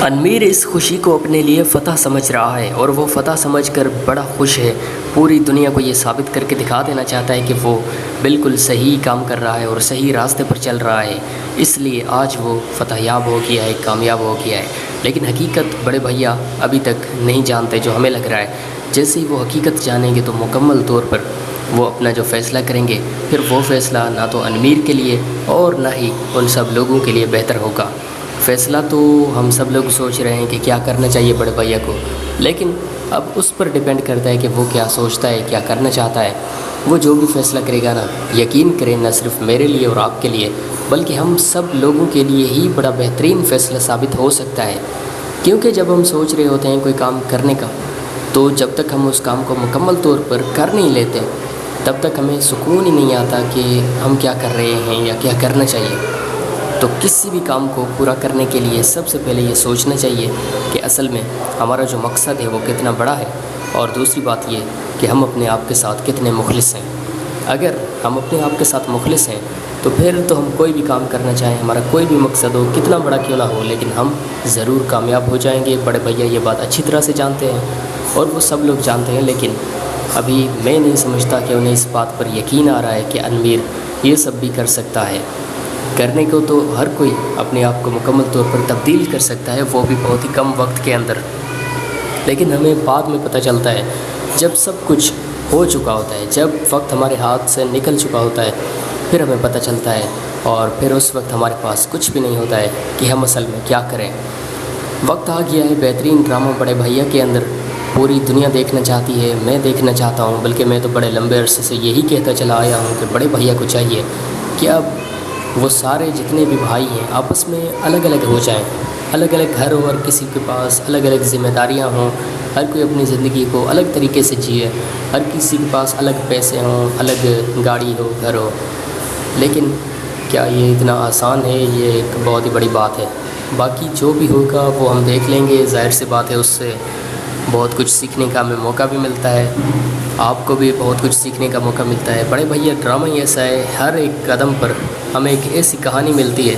انمیر اس خوشی کو اپنے لیے فتح سمجھ رہا ہے اور وہ فتح سمجھ کر بڑا خوش ہے۔ پوری دنیا کو یہ ثابت کر کے دکھا دینا چاہتا ہے کہ وہ بالکل صحیح کام کر رہا ہے اور صحیح راستے پر چل رہا ہے، اس لیے آج وہ فتح یاب ہو گیا ہے، کامیاب ہو گیا ہے۔ لیکن حقیقت بڑے بھیا ابھی تک نہیں جانتے جو ہمیں لگ رہا ہے۔ جیسے ہی وہ حقیقت جانیں گے تو مکمل طور پر وہ اپنا جو فیصلہ کریں گے، پھر وہ فیصلہ نہ تو انمیر کے لیے اور نہ ہی ان سب لوگوں کے لیے بہتر ہوگا۔ فیصلہ تو ہم سب لوگ سوچ رہے ہیں کہ کیا کرنا چاہیے بڑے بھیا کو، لیکن اب اس پر ڈیپینڈ کرتا ہے کہ وہ کیا سوچتا ہے، کیا کرنا چاہتا ہے۔ وہ جو بھی فیصلہ کرے گا نا، یقین کریں نہ صرف میرے لیے اور آپ کے لیے بلکہ ہم سب لوگوں کے لیے ہی بڑا بہترین فیصلہ ثابت ہو سکتا ہے۔ کیونکہ جب ہم سوچ رہے ہوتے ہیں کوئی کام کرنے کا، تو جب تک ہم اس کام کو مکمل طور پر کر نہیں لیتے تب تک ہمیں سکون ہی نہیں آتا کہ ہم کیا کر رہے ہیں یا کیا کرنا چاہیے۔ تو کسی بھی کام کو پورا کرنے کے لیے سب سے پہلے یہ سوچنا چاہیے کہ اصل میں ہمارا جو مقصد ہے وہ کتنا بڑا ہے، اور دوسری بات یہ کہ ہم اپنے آپ کے ساتھ کتنے مخلص ہیں۔ اگر ہم اپنے آپ کے ساتھ مخلص ہیں تو پھر تو ہم کوئی بھی کام کرنا چاہیں، ہمارا کوئی بھی مقصد ہو کتنا بڑا کیوں نہ ہو، لیکن ہم ضرور کامیاب ہو جائیں گے۔ بڑے بھیا یہ بات اچھی طرح سے جانتے ہیں اور وہ سب لوگ جانتے ہیں، لیکن ابھی میں نہیں سمجھتا کہ انہیں اس بات پر یقین آ رہا ہے کہ انمیر یہ سب بھی کر سکتا ہے۔ کرنے کو تو ہر کوئی اپنے آپ کو مکمل طور پر تبدیل کر سکتا ہے، وہ بھی بہت ہی کم وقت کے اندر، لیکن ہمیں بعد میں پتہ چلتا ہے جب سب کچھ ہو چکا ہوتا ہے، جب وقت ہمارے ہاتھ سے نکل چکا ہوتا ہے، پھر ہمیں پتہ چلتا ہے اور پھر اس وقت ہمارے پاس کچھ بھی نہیں ہوتا ہے کہ ہم اصل میں کیا کریں۔ وقت آ گیا ہے بہترین ڈرامہ بڑے بھیا کے اندر، پوری دنیا دیکھنا چاہتی ہے، میں دیکھنا چاہتا ہوں، بلکہ میں تو بڑے لمبے عرصے سے یہی کہتا چلا آیا ہوں کہ بڑے بھیا کو چاہیے کہ اب وہ سارے جتنے بھی بھائی ہیں آپس میں الگ الگ ہو جائیں، الگ الگ گھر ہو اور کسی کے پاس الگ الگ ذمہ داریاں ہوں، ہر کوئی اپنی زندگی کو الگ طریقے سے جیے، ہر کسی کے پاس الگ پیسے ہوں، الگ گاڑی ہو، گھر ہو۔ لیکن کیا یہ اتنا آسان ہے؟ یہ ایک بہت ہی بڑی بات ہے۔ باقی جو بھی ہوگا وہ ہم دیکھ لیں گے، ظاہر سی بات ہے اس سے بہت کچھ سیکھنے کا ہمیں موقع بھی ملتا ہے، آپ کو بھی بہت کچھ سیکھنے کا موقع ملتا ہے۔ بڑے بھیا ڈرامہ ہی ایسا ہے، ہر ایک قدم پر ہمیں ایک ایسی کہانی ملتی ہے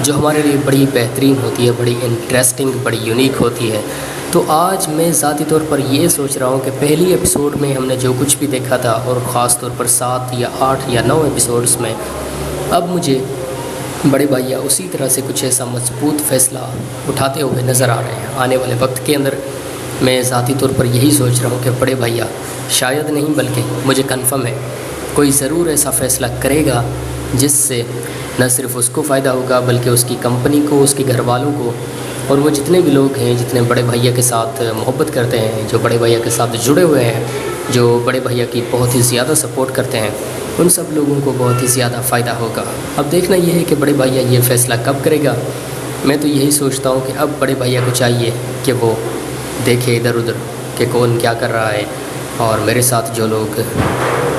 جو ہمارے لیے بڑی بہترین ہوتی ہے، بڑی انٹرسٹنگ، بڑی یونیک ہوتی ہے۔ تو آج میں ذاتی طور پر یہ سوچ رہا ہوں کہ پہلی ایپیسوڈ میں ہم نے جو کچھ بھی دیکھا تھا، اور خاص طور پر 7 یا 8 یا 9 ایپیسوڈز میں، اب مجھے بڑے بھیا اسی طرح سے کچھ ایسا مضبوط فیصلہ اٹھاتے ہوئے نظر آ رہے ہیں۔ آنے والے وقت کے اندر میں ذاتی طور پر یہی سوچ رہا ہوں کہ بڑے بھیا شاید نہیں بلکہ مجھے کنفرم ہے کوئی ضرور ایسا فیصلہ کرے گا جس سے نہ صرف اس کو فائدہ ہوگا بلکہ اس کی کمپنی کو، اس کے گھر والوں کو، اور وہ جتنے بھی لوگ ہیں جتنے بڑے بھیا کے ساتھ محبت کرتے ہیں، جو بڑے بھیا کے ساتھ جڑے ہوئے ہیں، جو بڑے بھیا کی بہت ہی زیادہ سپورٹ کرتے ہیں، ان سب لوگوں کو بہت ہی زیادہ فائدہ ہوگا۔ اب دیکھنا یہ ہے کہ بڑے بھیا یہ فیصلہ کب کرے گا۔ میں تو یہی سوچتا ہوں کہ اب بڑے بھیا کو چاہیے کہ وہ دیکھے ادھر ادھر کہ کون کیا کر رہا ہے، اور میرے ساتھ جو لوگ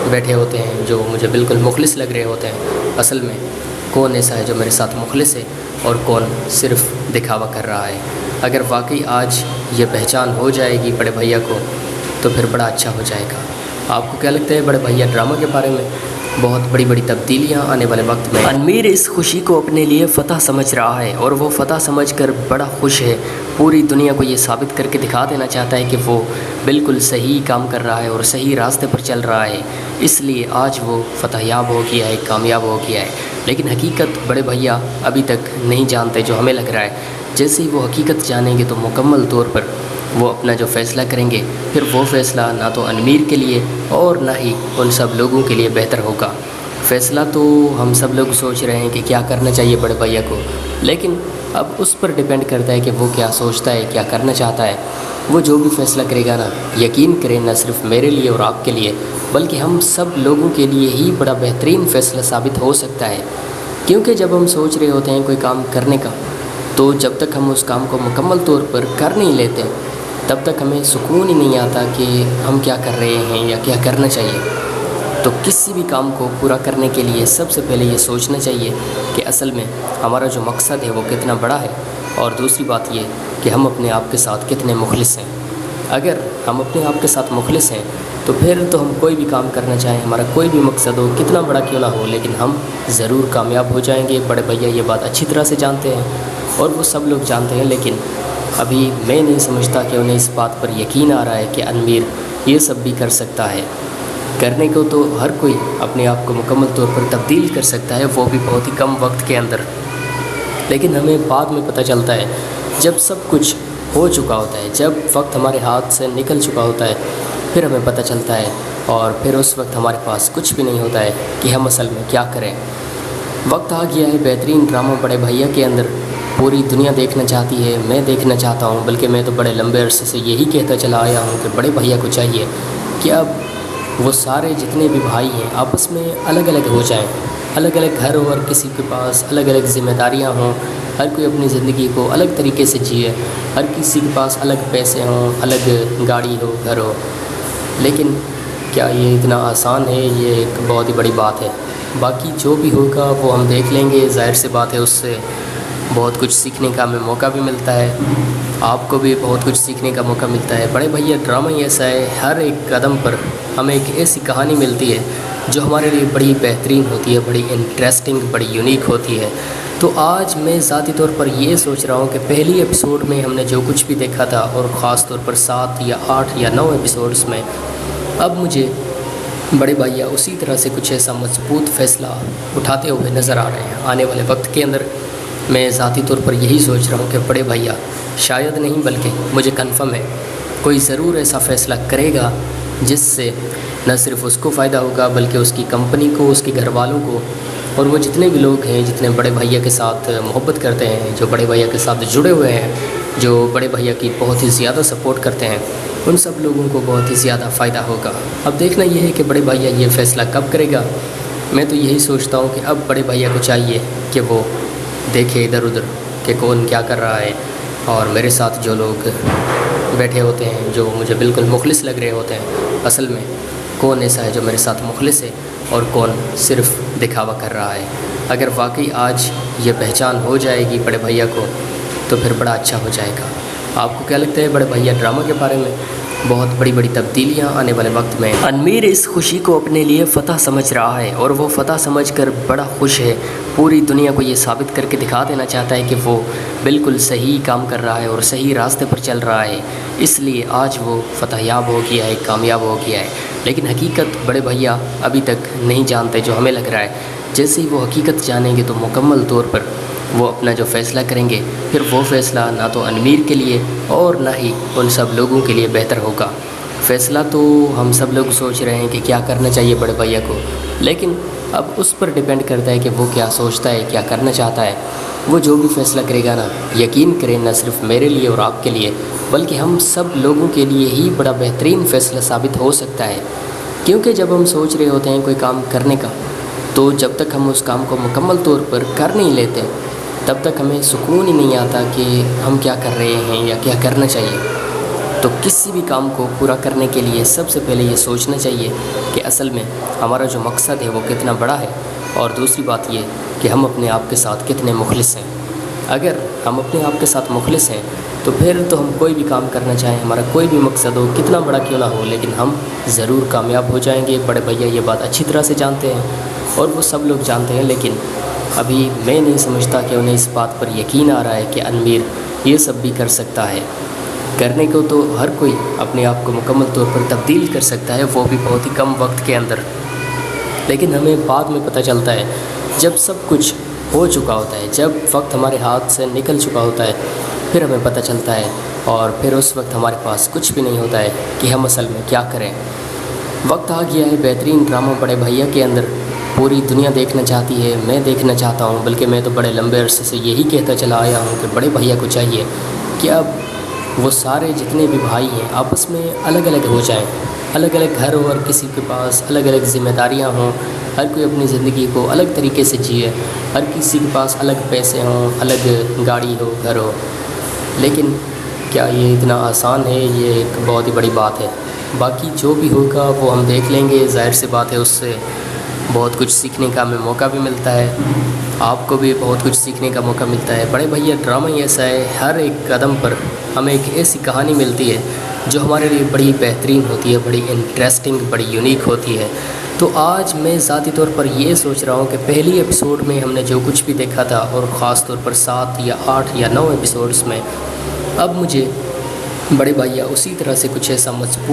بیٹھے ہوتے ہیں جو مجھے بالکل مخلص لگ رہے ہوتے ہیں، اصل میں کون ایسا ہے جو میرے ساتھ مخلص ہے اور کون صرف دکھاوا کر رہا ہے۔ اگر واقعی آج یہ پہچان ہو جائے گی بڑے بھیا کو تو پھر بڑا اچھا ہو جائے گا۔ آپ کو کیا لگتا ہے بڑے بھیا ڈرامہ کے بارے میں؟ بہت بڑی بڑی تبدیلیاں آنے والے وقت میں۔ انمیر اس خوشی کو اپنے لیے فتح سمجھ رہا ہے اور وہ فتح سمجھ کر بڑا خوش ہے۔ پوری دنیا کو یہ ثابت کر کے دکھا دینا چاہتا ہے کہ وہ بالکل صحیح کام کر رہا ہے اور صحیح راستے پر چل رہا ہے، اس لیے آج وہ فتح یاب ہو گیا ہے، کامیاب ہو گیا ہے۔ لیکن حقیقت بڑے بھیا ابھی تک نہیں جانتے جو ہمیں لگ رہا ہے۔ جیسے ہی وہ حقیقت جانیں گے تو مکمل طور پر وہ اپنا جو فیصلہ کریں گے، پھر وہ فیصلہ نہ تو انمیر کے لیے اور نہ ہی ان سب لوگوں کے لیے بہتر ہوگا۔ فیصلہ تو ہم سب لوگ سوچ رہے ہیں کہ کیا کرنا چاہیے بڑے بھیا کو، لیکن اب اس پر ڈیپینڈ کرتا ہے کہ وہ کیا سوچتا ہے، کیا کرنا چاہتا ہے۔ وہ جو بھی فیصلہ کرے گا نا، یقین کریں نہ صرف میرے لیے اور آپ کے لیے بلکہ ہم سب لوگوں کے لیے ہی بڑا بہترین فیصلہ ثابت ہو سکتا ہے۔ کیونکہ جب ہم سوچ رہے ہوتے ہیں کوئی کام کرنے کا، تو جب تک ہم اس کام کو مکمل طور پر کر نہیں لیتے تب تک ہمیں سکون ہی نہیں آتا کہ ہم کیا کر رہے ہیں یا کیا کرنا چاہیے۔ تو کسی بھی کام کو پورا کرنے کے لیے سب سے پہلے یہ سوچنا چاہیے کہ اصل میں ہمارا جو مقصد ہے وہ کتنا بڑا ہے، اور دوسری بات یہ کہ ہم اپنے آپ کے ساتھ کتنے مخلص ہیں۔ اگر ہم اپنے آپ کے ساتھ مخلص ہیں تو پھر تو ہم کوئی بھی کام کرنا چاہیں، ہمارا کوئی بھی مقصد ہو کتنا بڑا کیوں نہ ہو، لیکن ہم ضرور کامیاب ہو جائیں گے۔ بڑے بھیا یہ بات اچھی طرح سے جانتے ہیں اور وہ سب لوگ جانتے ہیں، لیکن ابھی میں نہیں سمجھتا کہ انہیں اس بات پر یقین آ رہا ہے کہ انمیر یہ سب بھی کر سکتا ہے۔ کرنے کو تو ہر کوئی اپنے آپ کو مکمل طور پر تبدیل کر سکتا ہے، وہ بھی بہت ہی کم وقت کے اندر، لیکن ہمیں بعد میں پتہ چلتا ہے جب سب کچھ ہو چکا ہوتا ہے، جب وقت ہمارے ہاتھ سے نکل چکا ہوتا ہے، پھر ہمیں پتہ چلتا ہے اور پھر اس وقت ہمارے پاس کچھ بھی نہیں ہوتا ہے کہ ہم اصل میں کیا کریں۔ وقت آ گیا ہے بہترین ڈرامہ بڑے بھیا کے اندر، پوری دنیا دیکھنا چاہتی ہے، میں دیکھنا چاہتا ہوں، بلکہ میں تو بڑے لمبے عرصے سے یہی کہتا چلا آیا ہوں کہ بڑے بھیا کو چاہیے کہ اب وہ سارے جتنے بھی بھائی ہیں آپس میں الگ الگ ہو جائیں، الگ الگ گھر ہو، اور کسی کے پاس الگ الگ ذمہ داریاں ہوں، ہر کوئی اپنی زندگی کو الگ طریقے سے جیے، ہر کسی کے پاس الگ پیسے ہوں، الگ گاڑی ہو، گھر ہو۔ لیکن کیا یہ اتنا آسان ہے؟ یہ ایک بہت ہی بڑی بات ہے۔ باقی جو بھی ہوگا وہ ہم دیکھ لیں گے، ظاہر سی بات ہے اس سے بہت کچھ سیکھنے کا ہمیں موقع بھی ملتا ہے، آپ کو بھی بہت کچھ سیکھنے کا موقع ملتا ہے۔ بڑے بھیا ڈرامہ ہی ایسا ہے، ہر ایک قدم پر ہمیں ایک ایسی کہانی ملتی ہے جو ہمارے لیے بڑی بہترین ہوتی ہے، بڑی انٹرسٹنگ، بڑی یونیک ہوتی ہے۔ تو آج میں ذاتی طور پر یہ سوچ رہا ہوں کہ پہلی ایپیسوڈ میں ہم نے جو کچھ بھی دیکھا تھا، اور خاص طور پر 7 یا 8 یا 9 ایپیسوڈز میں، اب مجھے بڑے بھیا اسی طرح سے کچھ ایسا مضبوط فیصلہ اٹھاتے ہوئے نظر آ رہے ہیں آنے والے وقت کے اندر۔ میں ذاتی طور پر یہی سوچ رہا ہوں کہ بڑے بھیا شاید نہیں، بلکہ مجھے کنفرم ہے کوئی ضرور ایسا فیصلہ کرے گا جس سے نہ صرف اس کو فائدہ ہوگا، بلکہ اس کی کمپنی کو، اس کے گھر والوں کو، اور وہ جتنے بھی لوگ ہیں جتنے بڑے بھیا کے ساتھ محبت کرتے ہیں، جو بڑے بھیا کے ساتھ جڑے ہوئے ہیں، جو بڑے بھیا کی بہت ہی زیادہ سپورٹ کرتے ہیں، ان سب لوگوں کو بہت ہی زیادہ فائدہ ہوگا۔ اب دیکھنا یہ ہے کہ بڑے بھیا یہ فیصلہ کب کرے گا۔ میں تو یہی سوچتا ہوں کہ اب بڑے بھیا کو چاہیے کہ وہ دیکھے ادھر ادھر کہ کون کیا کر رہا ہے، اور میرے ساتھ جو لوگ بیٹھے ہوتے ہیں، جو مجھے بالکل مخلص لگ رہے ہوتے ہیں، اصل میں کون ایسا ہے جو میرے ساتھ مخلص ہے اور کون صرف دکھاوا کر رہا ہے۔ اگر واقعی آج یہ پہچان ہو جائے گی بڑے بھیا کو تو پھر بڑا اچھا ہو جائے گا۔ آپ کو کیا لگتا ہے بڑے بھیا ڈرامہ کے بارے میں؟ بہت بڑی بڑی تبدیلیاں آنے والے وقت میں۔ انمیر اس خوشی کو اپنے لیے فتح سمجھ رہا ہے، اور وہ فتح سمجھ کر بڑا خوش ہے، پوری دنیا کو یہ ثابت کر کے دکھا دینا چاہتا ہے کہ وہ بالکل صحیح کام کر رہا ہے اور صحیح راستے پر چل رہا ہے، اس لیے آج وہ فتح یاب ہو گیا ہے، کامیاب ہو گیا ہے۔ لیکن حقیقت بڑے بھیا ابھی تک نہیں جانتے جو ہمیں لگ رہا ہے۔ جیسے ہی وہ حقیقت جانیں گے تو مکمل طور پر وہ اپنا جو فیصلہ کریں گے، پھر وہ فیصلہ نہ تو انمیر کے لیے اور نہ ہی ان سب لوگوں کے لیے بہتر ہوگا۔ فیصلہ تو ہم سب لوگ سوچ رہے ہیں کہ کیا کرنا چاہیے بڑے بھیا کو، لیکن اب اس پر ڈیپینڈ کرتا ہے کہ وہ کیا سوچتا ہے، کیا کرنا چاہتا ہے۔ وہ جو بھی فیصلہ کرے گا نا، یقین کریں نہ صرف میرے لیے اور آپ کے لیے، بلکہ ہم سب لوگوں کے لیے ہی بڑا بہترین فیصلہ ثابت ہو سکتا ہے۔ کیونکہ جب ہم سوچ رہے ہوتے ہیں کوئی کام کرنے کا، تو جب تک ہم اس کام کو مکمل طور پر کر نہیں لیتے تب تک ہمیں سکون ہی نہیں آتا کہ ہم کیا کر رہے ہیں یا کیا کرنا چاہیے۔ تو کسی بھی کام کو پورا کرنے کے لیے سب سے پہلے یہ سوچنا چاہیے کہ اصل میں ہمارا جو مقصد ہے وہ کتنا بڑا ہے، اور دوسری بات یہ کہ ہم اپنے آپ کے ساتھ کتنے مخلص ہیں۔ اگر ہم اپنے آپ کے ساتھ مخلص ہیں تو پھر تو ہم کوئی بھی کام کرنا چاہیں، ہمارا کوئی بھی مقصد ہو، کتنا بڑا کیوں نہ ہو، لیکن ہم ضرور کامیاب ہو جائیں گے۔ بڑے بھیا یہ بات اچھی طرح سے جانتے ہیں، اور وہ سب لوگ جانتے ہیں، لیکن ابھی میں نہیں سمجھتا کہ انہیں اس بات پر یقین آ رہا ہے کہ انمیر یہ سب بھی کر سکتا ہے۔ کرنے کو تو ہر کوئی اپنے آپ کو مکمل طور پر تبدیل کر سکتا ہے، وہ بھی بہت ہی کم وقت کے اندر، لیکن ہمیں بعد میں پتہ چلتا ہے جب سب کچھ ہو چکا ہوتا ہے، جب وقت ہمارے ہاتھ سے نکل چکا ہوتا ہے، پھر ہمیں پتہ چلتا ہے اور پھر اس وقت ہمارے پاس کچھ بھی نہیں ہوتا ہے کہ ہم اصل میں کیا کریں۔ وقت آ گیا ہے بہترین ڈرامہ بڑے بھیا کے اندر، پوری دنیا دیکھنا چاہتی ہے، میں دیکھنا چاہتا ہوں، بلکہ میں تو بڑے لمبے عرصے سے یہی کہتا چلا آیا ہوں کہ بڑے بھیا کو چاہیے کہ اب وہ سارے جتنے بھی بھائی ہیں آپس میں الگ الگ ہو جائیں، الگ الگ گھر ہو، اور کسی کے پاس الگ الگ ذمہ داریاں ہوں، ہر کوئی اپنی زندگی کو الگ طریقے سے جیے، ہر کسی کے پاس الگ پیسے ہوں، الگ گاڑی ہو، گھر ہو۔ لیکن کیا یہ اتنا آسان ہے؟ یہ ایک بہت ہی بڑی بات ہے۔ باقی جو بھی ہوگا وہ ہم دیکھ لیں گے، ظاہر سی بات ہے اس سے بہت کچھ سیکھنے کا ہمیں موقع بھی ملتا ہے، آپ کو بھی بہت کچھ سیکھنے کا موقع ملتا ہے۔ بڑے بھیا ڈرامہ ہی ایسا ہے، ہر ایک قدم پر ہمیں ایک ایسی کہانی ملتی ہے جو ہمارے لیے بڑی بہترین ہوتی ہے، بڑی انٹرسٹنگ، بڑی یونیک ہوتی ہے۔ تو آج میں ذاتی طور پر یہ سوچ رہا ہوں کہ پہلی ایپیسوڈ میں ہم نے جو کچھ بھی دیکھا تھا، اور خاص طور پر 7 یا 8 یا 9 ایپیسوڈز میں، اب مجھے بڑے بھیا اسی طرح سے کچھ ایسا مضبوط